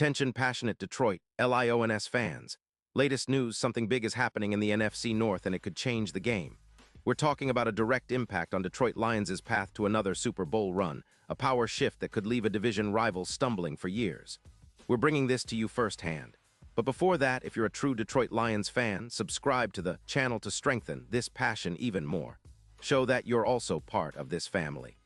Attention passionate Detroit, Lions fans. Latest news, something big is happening in the NFC North and it could change the game. We're talking about a direct impact on Detroit Lions' path to another Super Bowl run, a power shift that could leave a division rival stumbling for years. We're bringing this to you firsthand. But before that, if you're a true Detroit Lions fan, subscribe to the channel to strengthen this passion even more. Show that you're also part of this family.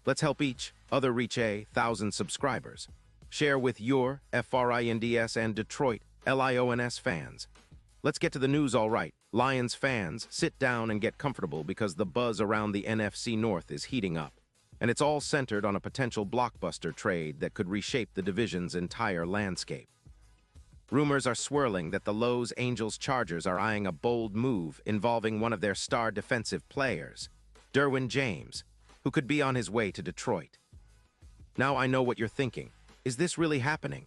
Let's help each other reach 1,000 subscribers. Share with your FRINDS and Detroit LIONS fans. Let's get to the news all right. Lions fans, sit down and get comfortable because the buzz around the NFC North is heating up. And it's all centered on a potential blockbuster trade that could reshape the division's entire landscape. Rumors are swirling that the Los Angeles Chargers are eyeing a bold move involving one of their star defensive players, Derwin James, who could be on his way to Detroit. Now I know what you're thinking. Is this really happening?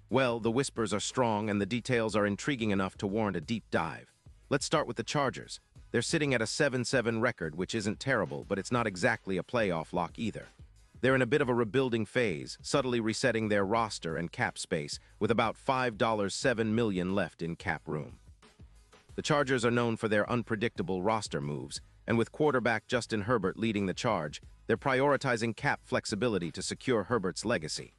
Well, the whispers are strong and the details are intriguing enough to warrant a deep dive. Let's start with the Chargers. They're sitting at a 7-7 record, which isn't terrible, but it's not exactly a playoff lock either. They're in a bit of a rebuilding phase, subtly resetting their roster and cap space, with about $5.7 million left in cap room. The Chargers are known for their unpredictable roster moves, and with quarterback Justin Herbert leading the charge, they're prioritizing cap flexibility to secure Herbert's legacy.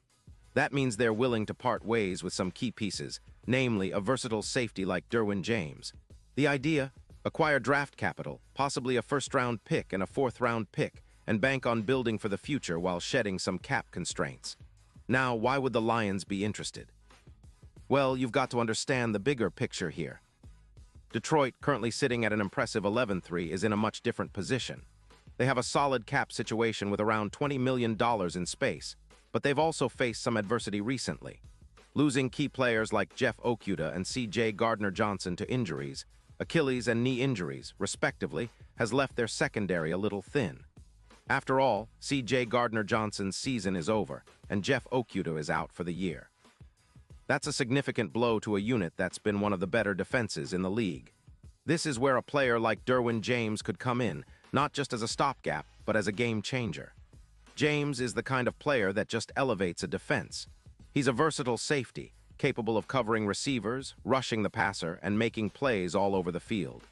That means they're willing to part ways with some key pieces, namely a versatile safety like Derwin James. The idea? Acquire draft capital, possibly a first-round pick and a fourth-round pick, and bank on building for the future while shedding some cap constraints. Now, why would the Lions be interested? Well, you've got to understand the bigger picture here. Detroit, currently sitting at an impressive 11-3, is in a much different position. They have a solid cap situation with around $20 million in space, but they've also faced some adversity recently. Losing key players like Jeff Okudah and C.J. Gardner-Johnson to injuries, Achilles and knee injuries, respectively, has left their secondary a little thin. After all, C.J. Gardner-Johnson's season is over, and Jeff Okudah is out for the year. That's a significant blow to a unit that's been one of the better defenses in the league. This is where a player like Derwin James could come in, not just as a stopgap, but as a game changer. James is the kind of player that just elevates a defense. He's a versatile safety, capable of covering receivers, rushing the passer, and making plays all over the field.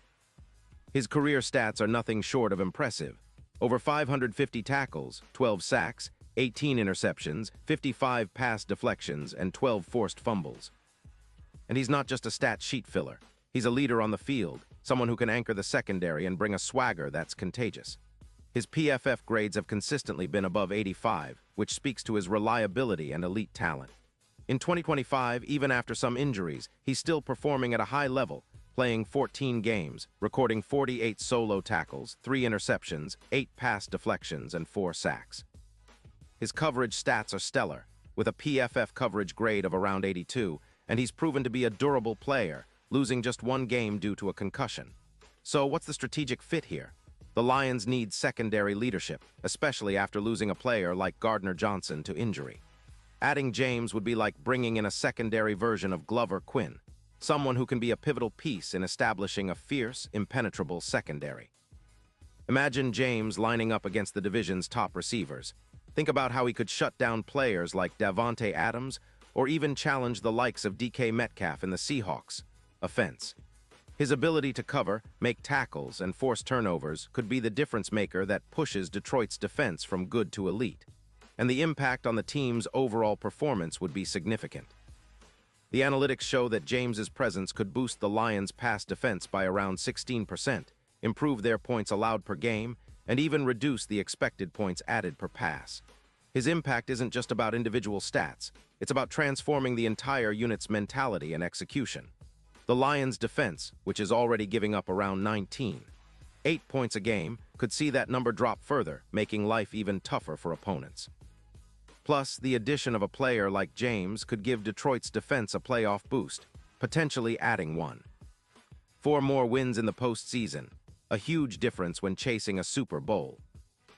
His career stats are nothing short of impressive. Over 550 tackles, 12 sacks, 18 interceptions, 55 pass deflections, and 12 forced fumbles. And he's not just a stat sheet filler. He's a leader on the field, someone who can anchor the secondary and bring a swagger that's contagious. His PFF grades have consistently been above 85, which speaks to his reliability and elite talent. In 2025, even after some injuries, he's still performing at a high level, playing 14 games, recording 48 solo tackles, 3 interceptions, 8 pass deflections, and 4 sacks. His coverage stats are stellar, with a PFF coverage grade of around 82, and he's proven to be a durable player, losing just one game due to a concussion. So what's the strategic fit here? The Lions need secondary leadership, especially after losing a player like Gardner-Johnson to injury. Adding James would be like bringing in a secondary version of Glover Quinn, someone who can be a pivotal piece in establishing a fierce, impenetrable secondary. Imagine James lining up against the division's top receivers. Think about how he could shut down players like Davante Adams or even challenge the likes of DK Metcalf in the Seahawks' offense. His ability to cover, make tackles, and force turnovers could be the difference maker that pushes Detroit's defense from good to elite, and the impact on the team's overall performance would be significant. The analytics show that James's presence could boost the Lions' pass defense by around 16%, improve their points allowed per game, and even reduce the expected points added per pass. His impact isn't just about individual stats, it's about transforming the entire unit's mentality and execution. The Lions' defense, which is already giving up around 8 points a game, could see that number drop further, making life even tougher for opponents. Plus, the addition of a player like James could give Detroit's defense a playoff boost, potentially adding one. 4 more wins in the postseason, a huge difference when chasing a Super Bowl.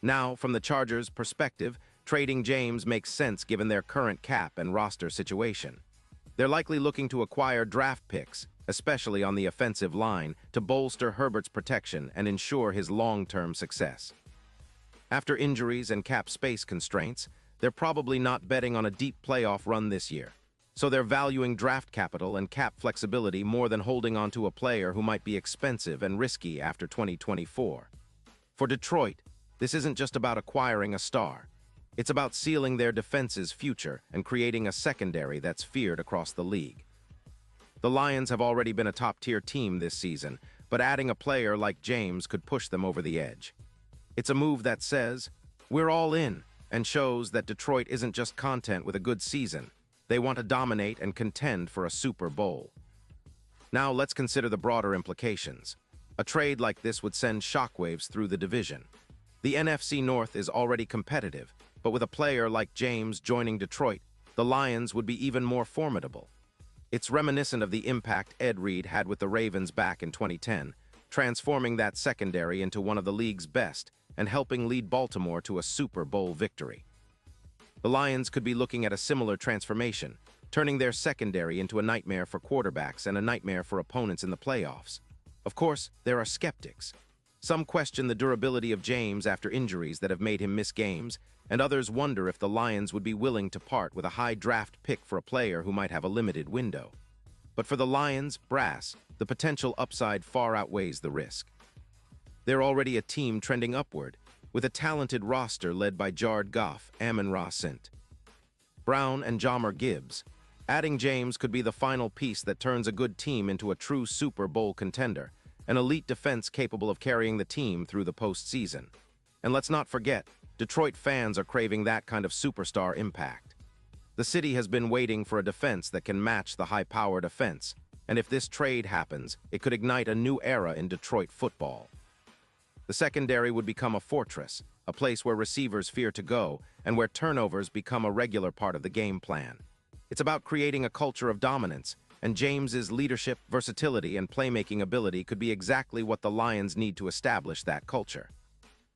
Now, from the Chargers' perspective, trading James makes sense given their current cap and roster situation. They're likely looking to acquire draft picks, especially on the offensive line, to bolster Herbert's protection and ensure his long-term success. After injuries and cap space constraints, they're probably not betting on a deep playoff run this year. So they're valuing draft capital and cap flexibility more than holding on to a player who might be expensive and risky after 2024. For Detroit, this isn't just about acquiring a star. It's about sealing their defense's future and creating a secondary that's feared across the league. The Lions have already been a top-tier team this season, but adding a player like James could push them over the edge. It's a move that says, "We're all in," and shows that Detroit isn't just content with a good season. They want to dominate and contend for a Super Bowl. Now let's consider the broader implications. A trade like this would send shockwaves through the division. The NFC North is already competitive, but with a player like James joining Detroit, the Lions would be even more formidable. It's reminiscent of the impact Ed Reed had with the Ravens back in 2010, transforming that secondary into one of the league's best and helping lead Baltimore to a Super Bowl victory. The Lions could be looking at a similar transformation, turning their secondary into a nightmare for quarterbacks and a nightmare for opponents in the playoffs. Of course, there are skeptics. Some question the durability of James after injuries that have made him miss games, and others wonder if the Lions would be willing to part with a high draft pick for a player who might have a limited window. But for the Lions brass, the potential upside far outweighs the risk. They're already a team trending upward, with a talented roster led by Jared Goff, Amon-Ra St. Brown, and Jahmyr Gibbs. Adding James could be the final piece that turns a good team into a true Super Bowl contender, an elite defense capable of carrying the team through the postseason. And let's not forget, Detroit fans are craving that kind of superstar impact. The city has been waiting for a defense that can match the high-powered offense, and if this trade happens, it could ignite a new era in Detroit football. The secondary would become a fortress, a place where receivers fear to go, and where turnovers become a regular part of the game plan. It's about creating a culture of dominance, and James's leadership, versatility, and playmaking ability could be exactly what the Lions need to establish that culture.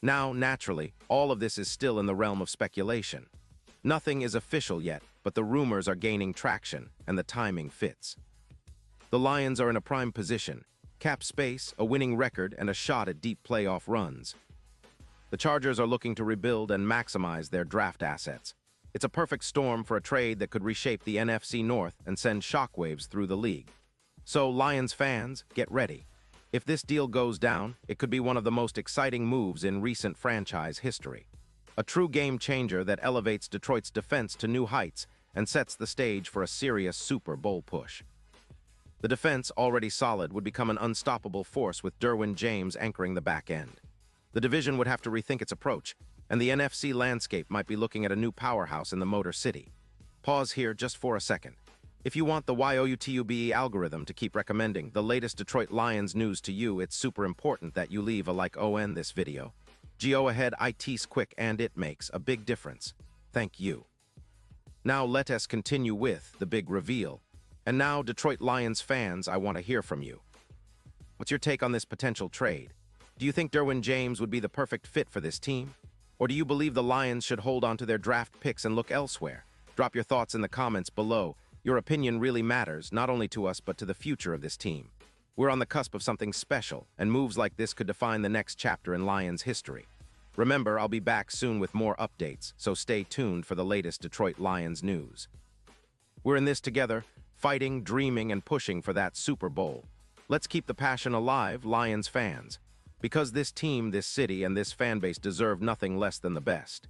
Now, naturally, all of this is still in the realm of speculation. Nothing is official yet, but the rumors are gaining traction, and the timing fits. The Lions are in a prime position, cap space, a winning record, and a shot at deep playoff runs. The Chargers are looking to rebuild and maximize their draft assets. It's a perfect storm for a trade that could reshape the NFC North and send shockwaves through the league. So, Lions fans, get ready. If this deal goes down, it could be one of the most exciting moves in recent franchise history. A true game changer that elevates Detroit's defense to new heights and sets the stage for a serious Super Bowl push. The defense, already solid, would become an unstoppable force with Derwin James anchoring the back end. The division would have to rethink its approach, and the NFC landscape might be looking at a new powerhouse in the Motor City. Pause here just for a second. If you want the YOUTUBE algorithm to keep recommending the latest Detroit Lions news to you, it's super important that you leave a like on this video. Go ahead, it's quick and it makes a big difference. Thank you. Now let us continue with the big reveal. And now, Detroit Lions fans, I want to hear from you. What's your take on this potential trade? Do you think Derwin James would be the perfect fit for this team? Or do you believe the Lions should hold on to their draft picks and look elsewhere? Drop your thoughts in the comments below. Your opinion really matters, not only to us, but to the future of this team. We're on the cusp of something special, and moves like this could define the next chapter in Lions history. Remember, I'll be back soon with more updates, so stay tuned for the latest Detroit Lions news. We're in this together, fighting, dreaming, and pushing for that Super Bowl. Let's keep the passion alive, Lions fans. Because this team, this city, and this fan base deserve nothing less than the best.